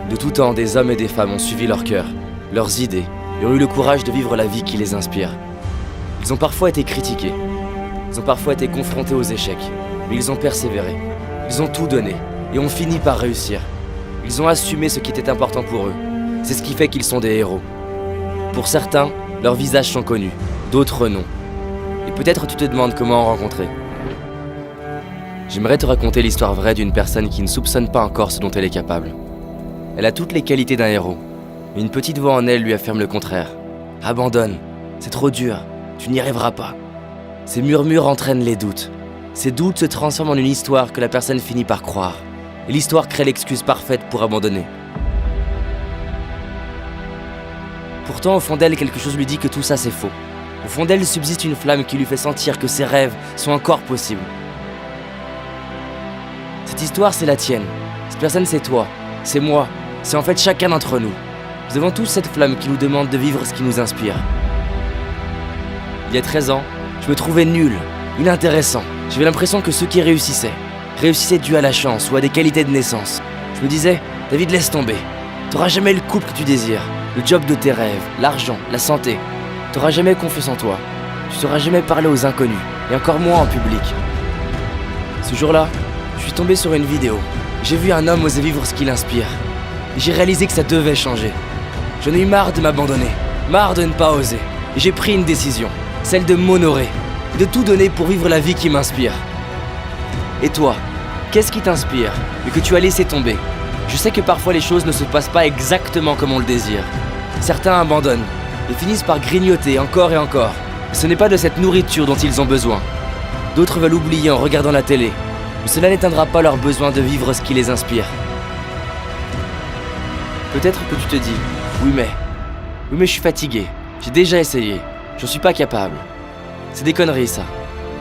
De tout temps, des hommes et des femmes ont suivi leur cœur, leurs idées, et ont eu le courage de vivre la vie qui les inspire. Ils ont parfois été critiqués, ils ont parfois été confrontés aux échecs, mais ils ont persévéré. Ils ont tout donné, et ont fini par réussir. Ils ont assumé ce qui était important pour eux. C'est ce qui fait qu'ils sont des héros. Pour certains, leurs visages sont connus, d'autres non. Et peut-être tu te demandes comment en rencontrer. J'aimerais te raconter l'histoire vraie d'une personne qui ne soupçonne pas encore ce dont elle est capable. Elle a toutes les qualités d'un héros, mais une petite voix en elle lui affirme le contraire. Abandonne, c'est trop dur, tu n'y arriveras pas. Ces murmures entraînent les doutes. Ces doutes se transforment en une histoire que la personne finit par croire. Et l'histoire crée l'excuse parfaite pour abandonner. Pourtant, au fond d'elle, quelque chose lui dit que tout ça c'est faux. Au fond d'elle subsiste une flamme qui lui fait sentir que ses rêves sont encore possibles. Cette histoire, c'est la tienne. Cette personne, c'est toi. C'est moi. C'est en fait chacun d'entre nous. Nous avons tous cette flamme qui nous demande de vivre ce qui nous inspire. Il y a 13 ans, je me trouvais nul, inintéressant. J'avais l'impression que ceux qui réussissaient dû à la chance ou à des qualités de naissance. Je me disais, David, laisse tomber. T'auras jamais le couple que tu désires, le job de tes rêves, l'argent, la santé. T'auras jamais confiance en toi. Tu sauras jamais parler aux inconnus, et encore moins en public. Ce jour-là, je suis tombé sur une vidéo. J'ai vu un homme oser vivre ce qui l'inspire. Et j'ai réalisé que ça devait changer. J'en ai eu marre de m'abandonner, marre de ne pas oser. Et j'ai pris une décision, celle de m'honorer, de tout donner pour vivre la vie qui m'inspire. Et toi, qu'est-ce qui t'inspire et que tu as laissé tomber? Je sais que parfois les choses ne se passent pas exactement comme on le désire. Certains abandonnent et finissent par grignoter encore et encore. Et ce n'est pas de cette nourriture dont ils ont besoin. D'autres veulent oublier en regardant la télé. Mais cela n'éteindra pas leur besoin de vivre ce qui les inspire. Peut-être que tu te dis, oui mais je suis fatigué, j'ai déjà essayé, j'en suis pas capable. C'est des conneries ça.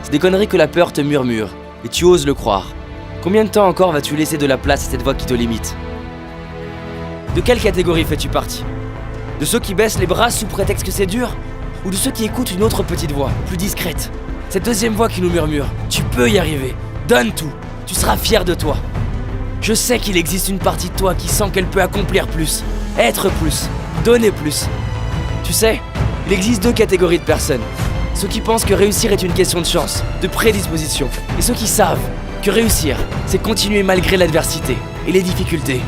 C'est des conneries que la peur te murmure, et tu oses le croire. Combien de temps encore vas-tu laisser de la place à cette voix qui te limite? De quelle catégorie fais-tu partie? De ceux qui baissent les bras sous prétexte que c'est dur? Ou de ceux qui écoutent une autre petite voix, plus discrète? Cette deuxième voix qui nous murmure, tu peux y arriver, donne tout, tu seras fier de toi. Je sais qu'il existe une partie de toi qui sent qu'elle peut accomplir plus, être plus, donner plus. Tu sais, il existe deux catégories de personnes. Ceux qui pensent que réussir est une question de chance, de prédisposition, et ceux qui savent que réussir, c'est continuer malgré l'adversité et les difficultés.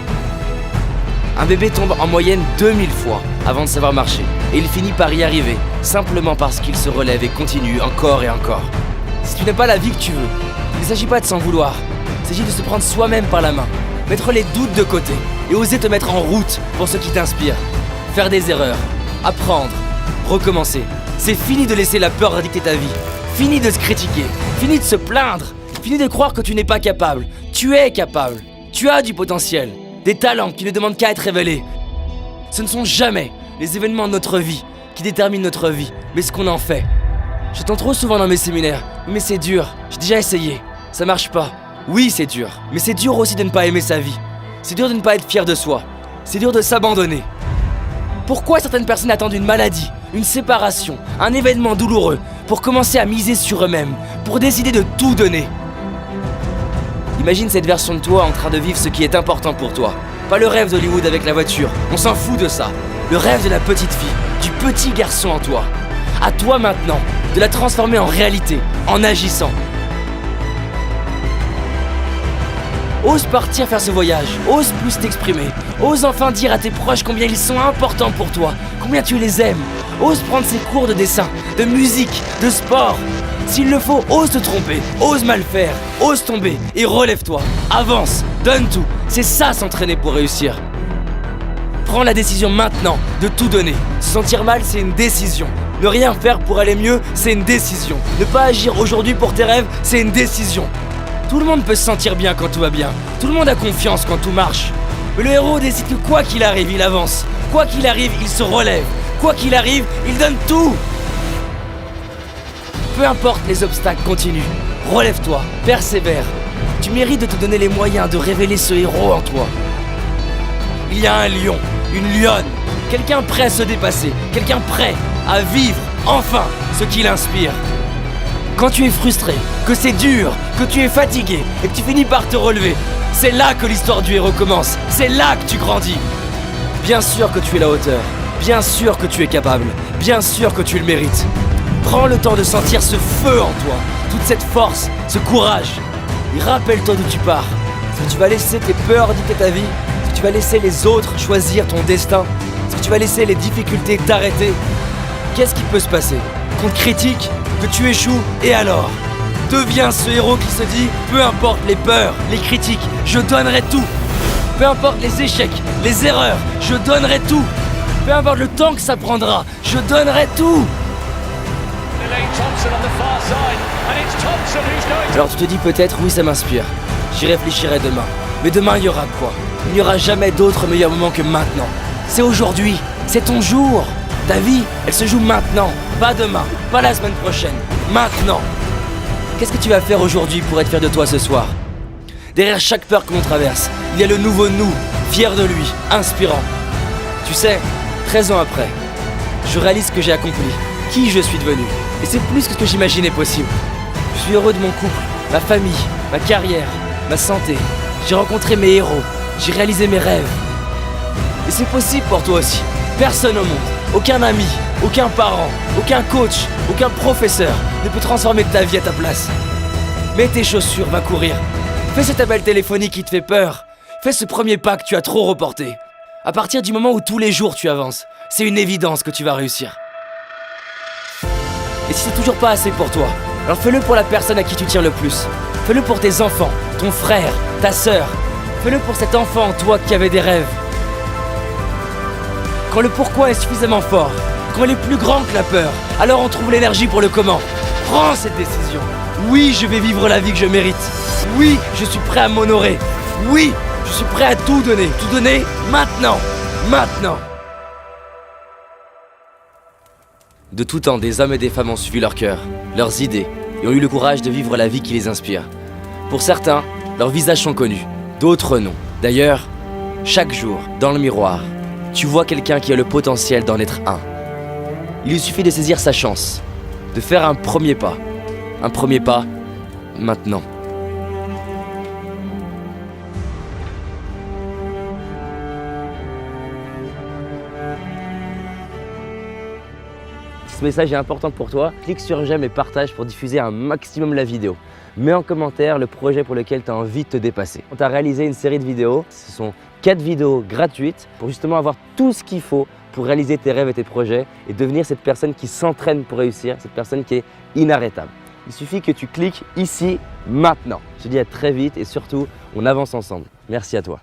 Un bébé tombe en moyenne 2000 fois avant de savoir marcher, et il finit par y arriver, simplement parce qu'il se relève et continue encore et encore. Si tu n'as pas la vie que tu veux, il ne s'agit pas de s'en vouloir, il s'agit de se prendre soi-même par la main, mettre les doutes de côté, et oser te mettre en route pour ce qui t'inspire. Faire des erreurs, apprendre, recommencer. C'est fini de laisser la peur dicter ta vie, fini de se critiquer, fini de se plaindre, fini de croire que tu n'es pas capable. Tu es capable, tu as du potentiel, des talents qui ne demandent qu'à être révélés. Ce ne sont jamais les événements de notre vie qui déterminent notre vie, mais ce qu'on en fait. J'entends trop souvent dans mes séminaires, mais c'est dur, j'ai déjà essayé, ça marche pas. Oui, c'est dur, mais c'est dur aussi de ne pas aimer sa vie. C'est dur de ne pas être fier de soi, c'est dur de s'abandonner. Pourquoi certaines personnes attendent une maladie, une séparation, un événement douloureux pour commencer à miser sur eux-mêmes, pour décider de tout donner? Imagine cette version de toi en train de vivre ce qui est important pour toi. Pas le rêve d'Hollywood avec la voiture, on s'en fout de ça. Le rêve de la petite fille, du petit garçon en toi. À toi maintenant, de la transformer en réalité, en agissant. Ose partir faire ce voyage, ose plus t'exprimer, ose enfin dire à tes proches combien ils sont importants pour toi, combien tu les aimes. Ose prendre ces cours de dessin, de musique, de sport. S'il le faut, ose te tromper, ose mal faire, ose tomber et relève-toi. Avance, donne tout, c'est ça s'entraîner pour réussir. Prends la décision maintenant de tout donner. Se sentir mal, c'est une décision. Ne rien faire pour aller mieux, c'est une décision. Ne pas agir aujourd'hui pour tes rêves, c'est une décision. Tout le monde peut se sentir bien quand tout va bien. Tout le monde a confiance quand tout marche. Mais le héros décide que quoi qu'il arrive, il avance. Quoi qu'il arrive, il se relève. Quoi qu'il arrive, il donne tout. Peu importe les obstacles, continue. Relève-toi, persévère. Tu mérites de te donner les moyens de révéler ce héros en toi. Il y a un lion, une lionne, quelqu'un prêt à se dépasser, quelqu'un prêt à vivre enfin ce qui l'inspire. Quand tu es frustré, que c'est dur, que tu es fatigué et que tu finis par te relever. C'est là que l'histoire du héros commence. C'est là que tu grandis. Bien sûr que tu es à la hauteur. Bien sûr que tu es capable. Bien sûr que tu le mérites. Prends le temps de sentir ce feu en toi, toute cette force, ce courage. Et rappelle-toi d'où tu pars. Est-ce que tu vas laisser tes peurs dicter ta vie? Est-ce que tu vas laisser les autres choisir ton destin? Est-ce que tu vas laisser les difficultés t'arrêter? Qu'est-ce qui peut se passer? Qu'on te critique, que tu échoues, et alors? Deviens ce héros qui se dit, peu importe les peurs, les critiques, je donnerai tout. Peu importe les échecs, les erreurs, je donnerai tout. Peu importe le temps que ça prendra, je donnerai tout. Alors tu te dis peut-être, oui ça m'inspire, j'y réfléchirai demain. Mais demain il y aura quoi? Il n'y aura jamais d'autre meilleur moment que maintenant. C'est aujourd'hui, c'est ton jour. Ta vie, elle se joue maintenant, pas demain, pas la semaine prochaine, maintenant. Qu'est-ce que tu vas faire aujourd'hui pour être fier de toi ce soir? Derrière chaque peur que l'on traverse, il y a le nouveau nous, fier de lui, inspirant. Tu sais, 13 ans après, je réalise ce que j'ai accompli, qui je suis devenu. Et c'est plus que ce que j'imaginais possible. Je suis heureux de mon couple, ma famille, ma carrière, ma santé. J'ai rencontré mes héros, j'ai réalisé mes rêves. Et c'est possible pour toi aussi. Personne au monde, aucun ami, aucun parent, aucun coach, aucun professeur ne peut transformer ta vie à ta place. Mets tes chaussures, va courir. Fais cet appel téléphonique qui te fait peur. Fais ce premier pas que tu as trop reporté. À partir du moment où tous les jours tu avances, c'est une évidence que tu vas réussir. Et si c'est toujours pas assez pour toi, alors fais-le pour la personne à qui tu tiens le plus. Fais-le pour tes enfants, ton frère, ta sœur. Fais-le pour cet enfant en toi qui avait des rêves. Quand le pourquoi est suffisamment fort, quand il est plus grand que la peur, alors on trouve l'énergie pour le comment. Prends cette décision. Oui, je vais vivre la vie que je mérite. Oui, je suis prêt à m'honorer. Oui, je suis prêt à tout donner maintenant. Maintenant. De tout temps, des hommes et des femmes ont suivi leur cœur, leurs idées, et ont eu le courage de vivre la vie qui les inspire. Pour certains, leurs visages sont connus, d'autres non. D'ailleurs, chaque jour, dans le miroir, tu vois quelqu'un qui a le potentiel d'en être un. Il lui suffit de saisir sa chance, de faire un premier pas maintenant. Si ce message est important pour toi, clique sur j'aime et partage pour diffuser un maximum la vidéo. Mets en commentaire le projet pour lequel tu as envie de te dépasser. On t'a réalisé une série de vidéos, ce sont 4 vidéos gratuites pour justement avoir tout ce qu'il faut pour réaliser tes rêves et tes projets et devenir cette personne qui s'entraîne pour réussir, cette personne qui est inarrêtable. Il suffit que tu cliques ici, maintenant. Je te dis à très vite et surtout, on avance ensemble. Merci à toi.